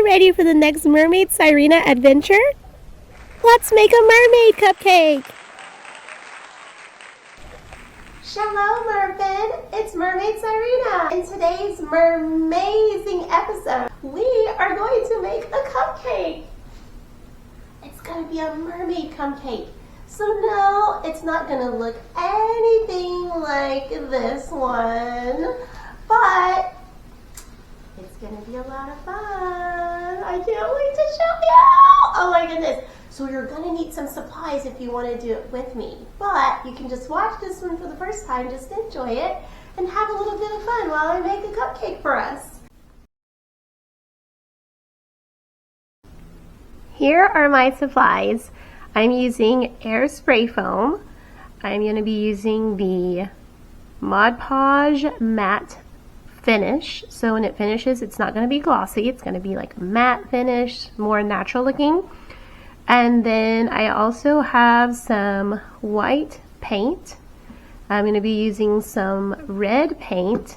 ready for the next Mermaid Syrena adventure? Let's make a mermaid cupcake! Shalom, Mermaid! It's Mermaid Syrena! In today's mermazing episode, we are going to make a cupcake! It's going to be a mermaid cupcake. So no, it's not going to look anything like this one, but it's going to be a lot of fun. I can't wait to show you. Oh my goodness. So you're going to need some supplies if you want to do it with me. But you can just watch this one for the first time, just enjoy it, and have a little bit of fun while I make a cupcake for us. Here are my supplies. I'm using air spray foam. I'm going to be using the Mod Podge matte finish, so when it finishes it's not going to be glossy, it's going to be like a matte finish, more natural looking. And then I also have some white paint. I'm going to be using some red paint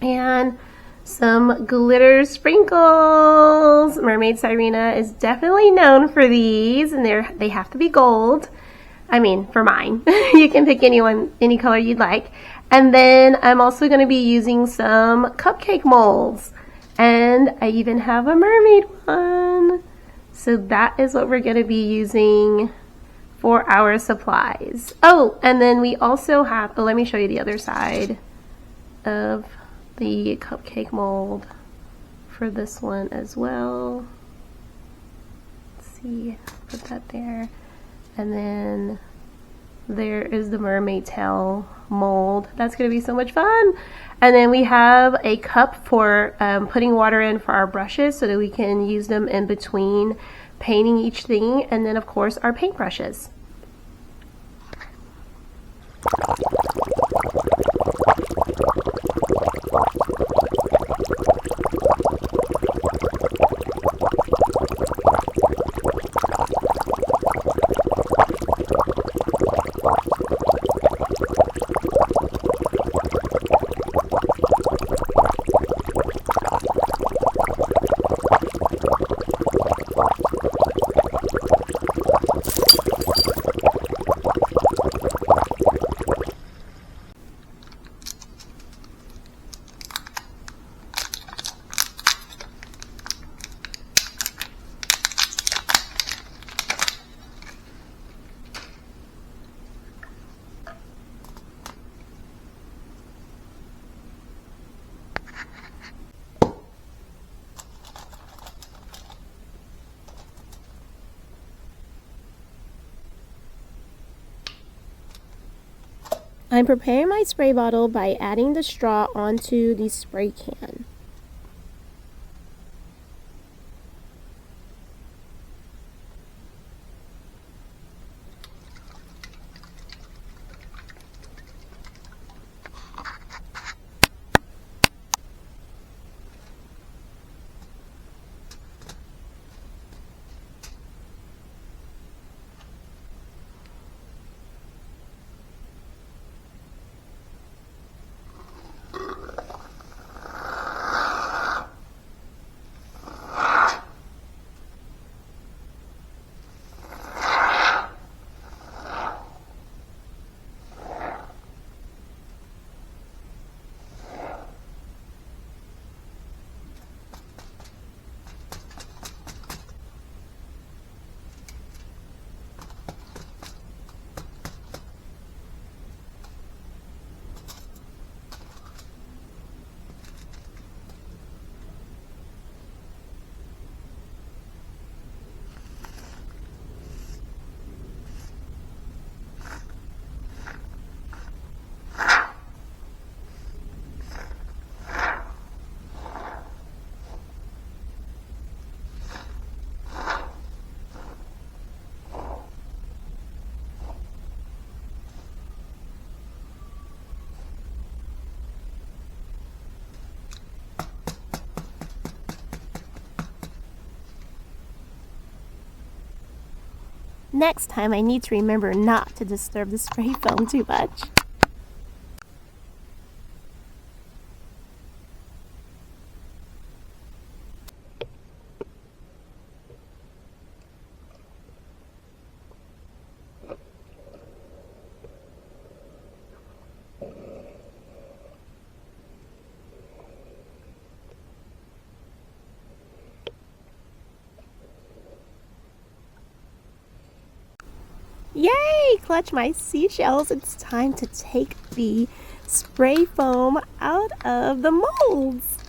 and some glitter sprinkles. Mermaid Syrena is definitely known for these, and they have to be gold. I mean, for mine. You can pick any color you'd like. And then I'm also going to be using some cupcake molds. And I even have a mermaid one. So that is what we're going to be using for our supplies. Oh, and then we also have, let me show you the other side of the cupcake mold for this one as well. Let's see, put that there. And then there is the mermaid tail mold. That's going to be so much fun. And then we have a cup for putting water in for our brushes so that we can use them in between painting each thing. And then of course our paint brushes. I'm preparing my spray bottle by adding the straw onto the spray can. Next time I need to remember not to disturb the spray foam too much. Yay! Clutch my seashells. It's time to take the spray foam out of the molds.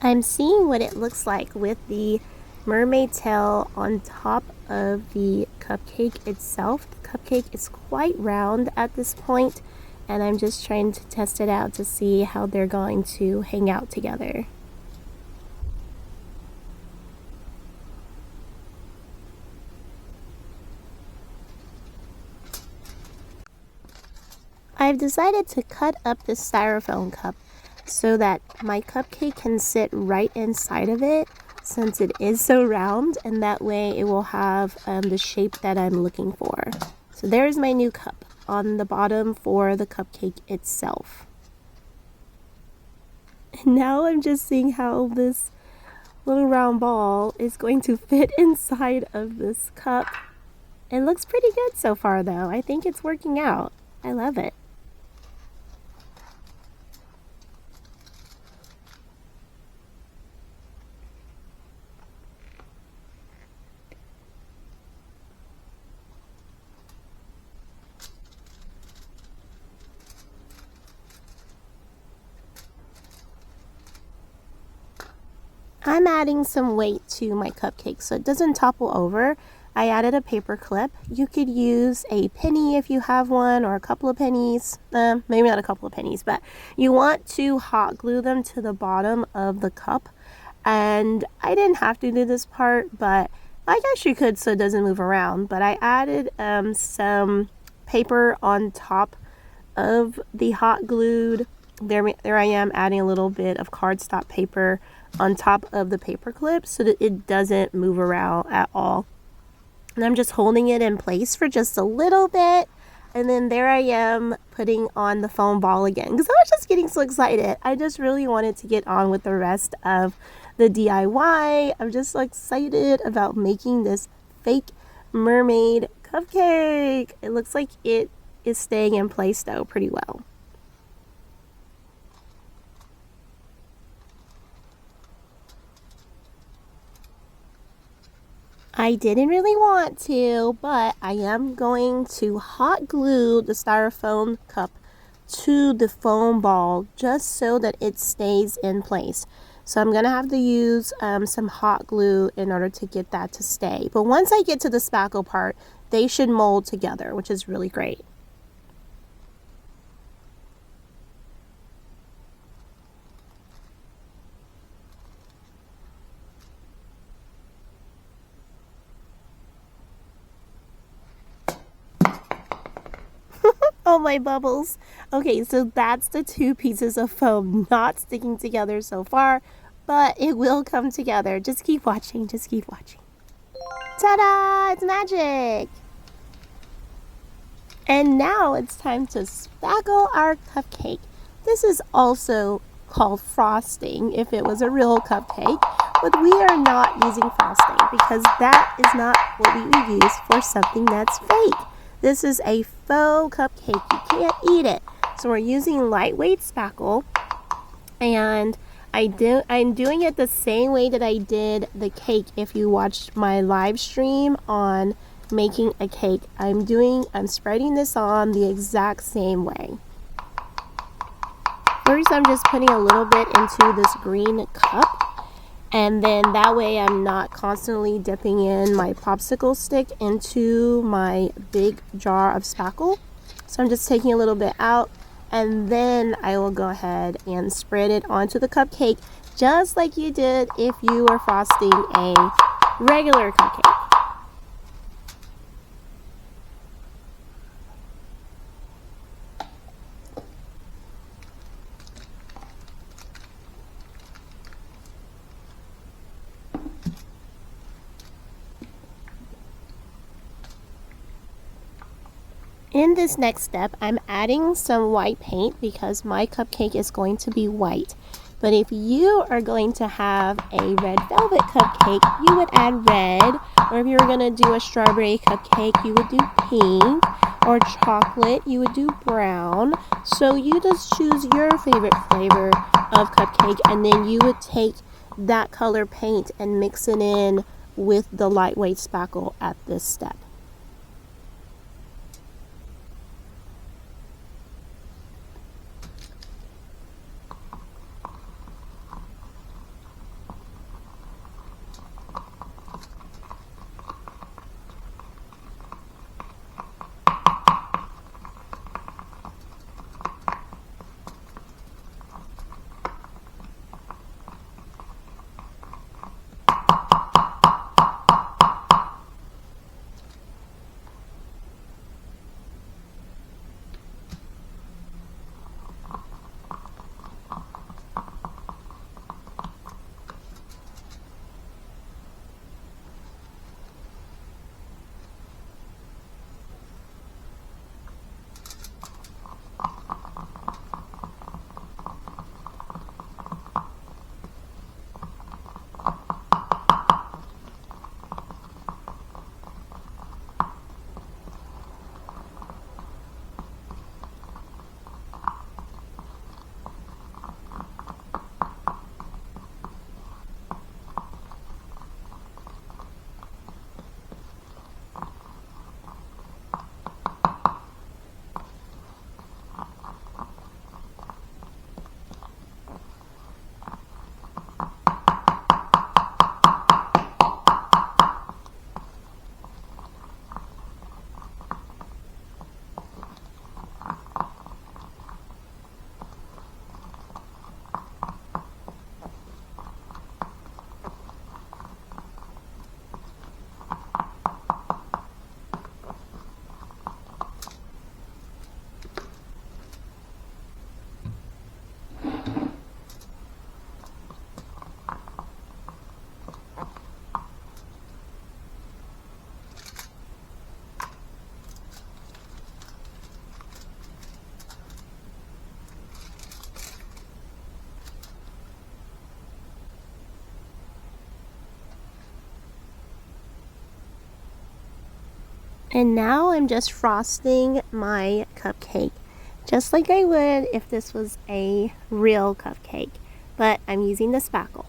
I'm seeing what it looks like with the mermaid tail on top of the cupcake itself. The cupcake is quite round at this point, and I'm just trying to test it out to see how they're going to hang out together. I've decided to cut up this styrofoam cup so that my cupcake can sit right inside of it, since it is so round, and that way it will have the shape that I'm looking for. So there's my new cup on the bottom for the cupcake itself. And now I'm just seeing how this little round ball is going to fit inside of this cup. It looks pretty good so far though. I think it's working out. I love it. I'm adding some weight to my cupcake so it doesn't topple over, I added a paper clip. You could use a penny if you have one, or a couple of pennies. Maybe not a couple of pennies, but you want to hot glue them to the bottom of the cup. And I didn't have to do this part, but I guess you could so it doesn't move around. But I added some paper on top of the hot glued. There I am adding a little bit of cardstock paper on top of the paper clip so that it doesn't move around at all. And I'm just holding it in place for just a little bit. And then there I am putting on the foam ball again because I was just getting so excited. I just really wanted to get on with the rest of the DIY. I'm just so excited about making this fake mermaid cupcake. It looks like it is staying in place though pretty well. I didn't really want to, but I am going to hot glue the styrofoam cup to the foam ball just so that it stays in place. So I'm going to have to use some hot glue in order to get that to stay. But once I get to the spackle part, they should mold together, which is really great. Oh, my bubbles. Okay, so that's the two pieces of foam not sticking together so far, but it will come together. Just keep watching, just keep watching. Ta-da! It's magic! And now it's time to spackle our cupcake. This is also called frosting if it was a real cupcake, but we are not using frosting because that is not what we would use for something that's fake. This is a faux cupcake. You can't eat it. So we're using lightweight spackle, and I'm doing it the same way that I did the cake. If you watched my live stream on making a cake, I'm spreading this on the exact same way. First, I'm just putting a little bit into this green cup. And then that way I'm not constantly dipping in my popsicle stick into my big jar of spackle. So I'm just taking a little bit out, and then I will go ahead and spread it onto the cupcake just like you did if you were frosting a regular cupcake. In this next step, I'm adding some white paint because my cupcake is going to be white. But if you are going to have a red velvet cupcake, you would add red. Or if you were going to do a strawberry cupcake, you would do pink. Or chocolate, you would do brown. So you just choose your favorite flavor of cupcake, and then you would take that color paint and mix it in with the lightweight spackle at this step. And now I'm just frosting my cupcake, just like I would if this was a real cupcake, but I'm using the spackle.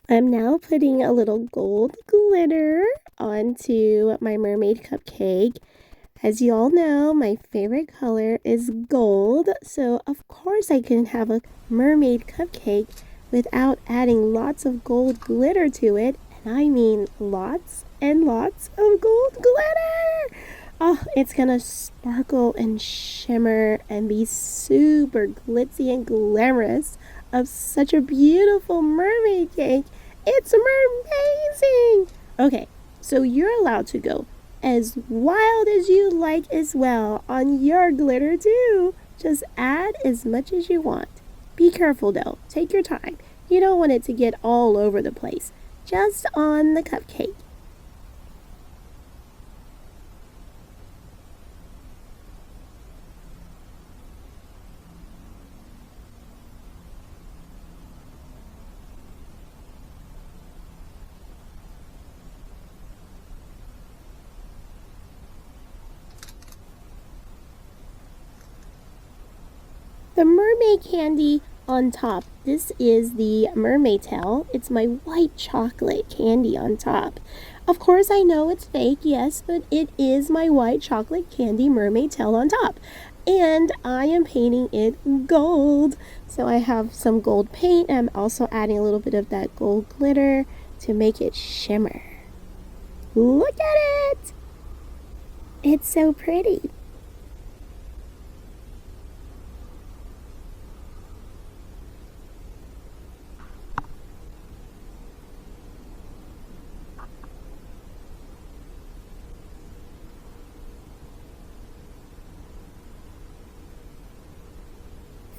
I'm now putting a little gold glitter onto my mermaid cupcake. As you all know, my favorite color is gold, so of course I can have a mermaid cupcake without adding lots of gold glitter to it, and I mean lots and lots of gold glitter! Oh, it's gonna sparkle and shimmer and be super glitzy and glamorous of such a beautiful mermaid cake. It's amazing! Okay, so you're allowed to go as wild as you like as well on your glitter too. Just add as much as you want. Be careful though, take your time. You don't want it to get all over the place. Just on the cupcake. The mermaid candy on top. This is the mermaid tail. It's my white chocolate candy on top. Of course, I know it's fake, yes, but it is my white chocolate candy mermaid tail on top. And I am painting it gold. So I have some gold paint. I'm also adding a little bit of that gold glitter to make it shimmer. Look at it! It's so pretty.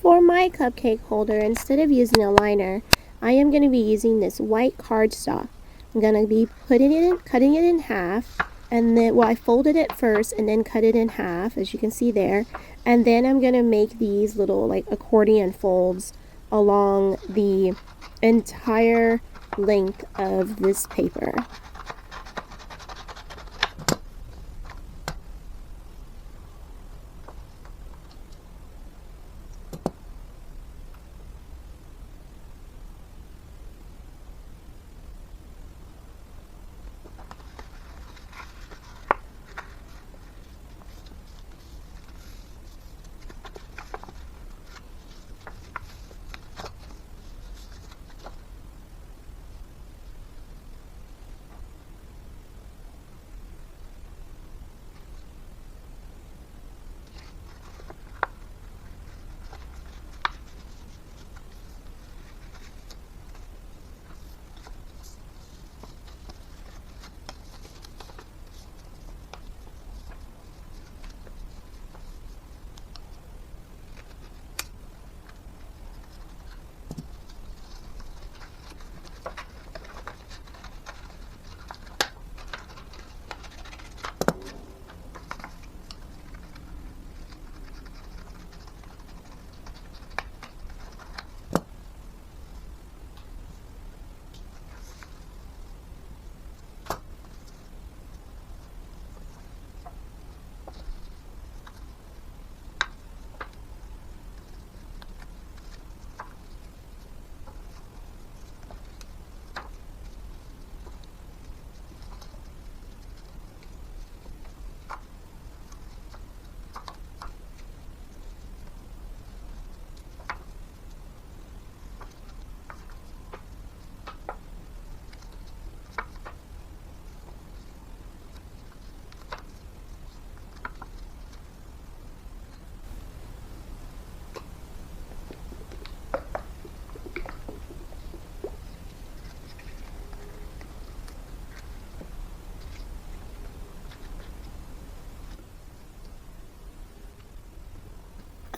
For my cupcake holder, instead of using a liner, I am going to be using this white cardstock. I'm going to be cutting it in half, and then, well, I folded it first and then cut it in half, as you can see there. And then I'm going to make these little like accordion folds along the entire length of this paper.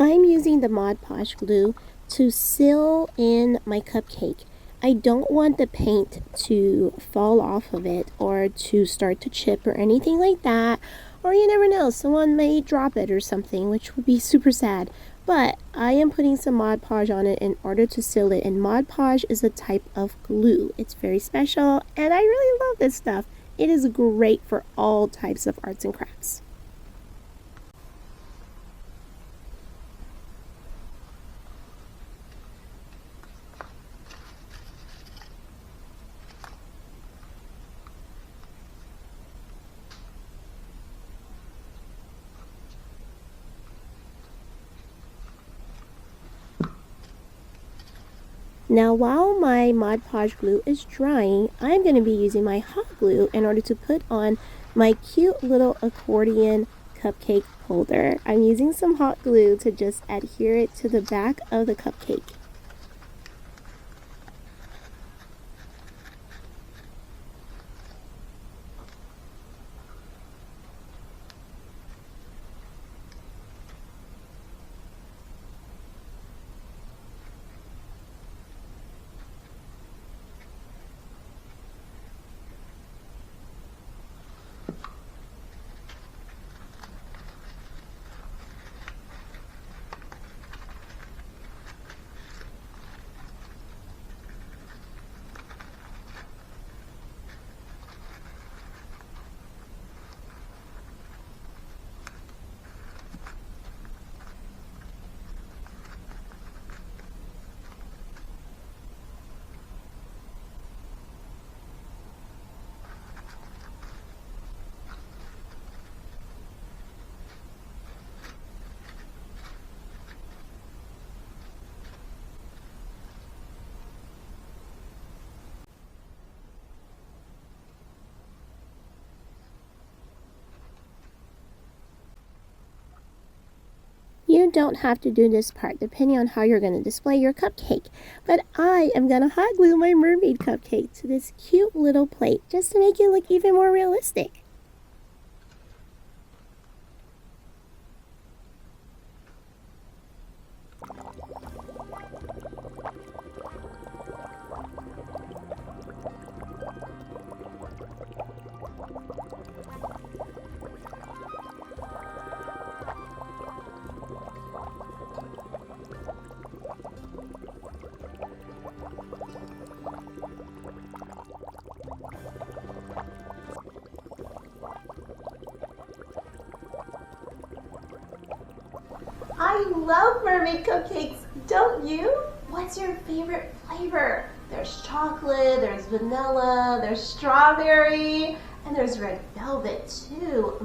I'm using the Mod Podge glue to seal in my cupcake. I don't want the paint to fall off of it or to start to chip or anything like that. Or you never know, someone may drop it or something, which would be super sad. But I am putting some Mod Podge on it in order to seal it. And Mod Podge is a type of glue. It's very special and I really love this stuff. It is great for all types of arts and crafts. Now while my Mod Podge glue is drying, I'm going to be using my hot glue in order to put on my cute little accordion cupcake holder. I'm using some hot glue to just adhere it to the back of the cupcake. You don't have to do this part depending on how you're going to display your cupcake, but I am going to hot glue my mermaid cupcake to this cute little plate just to make it look even more realistic. I love mermaid cupcakes, don't you? What's your favorite flavor? There's chocolate, there's vanilla, there's strawberry, and there's red velvet too.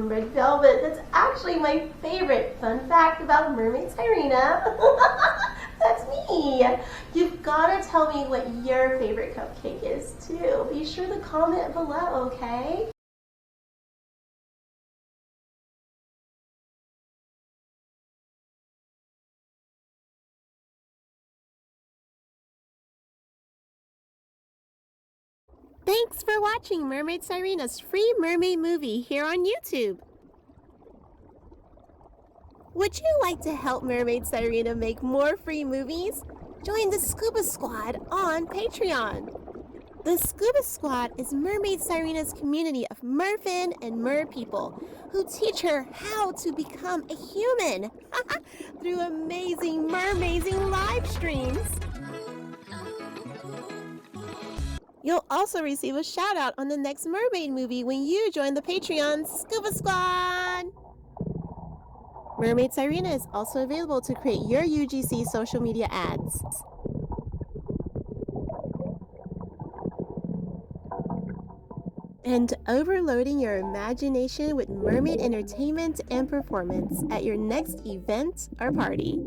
Red velvet, that's actually my favorite. Fun fact about Mermaid Syrena. That's me. You've got to tell me what your favorite cupcake is too. Be sure to comment below, okay? Thanks for watching Mermaid Syrena's free mermaid movie here on YouTube. Would you like to help Mermaid Syrena make more free movies? Join the Scuba Squad on Patreon. The Scuba Squad is Mermaid Syrena's community of merfin and mer people who teach her how to become a human through amazing mermazing live streams. You'll also receive a shout out on the next mermaid movie when you join the Patreon Scuba Squad. Mermaid Syrena is also available to create your UGC social media ads. And overloading your imagination with mermaid entertainment and performance at your next event or party.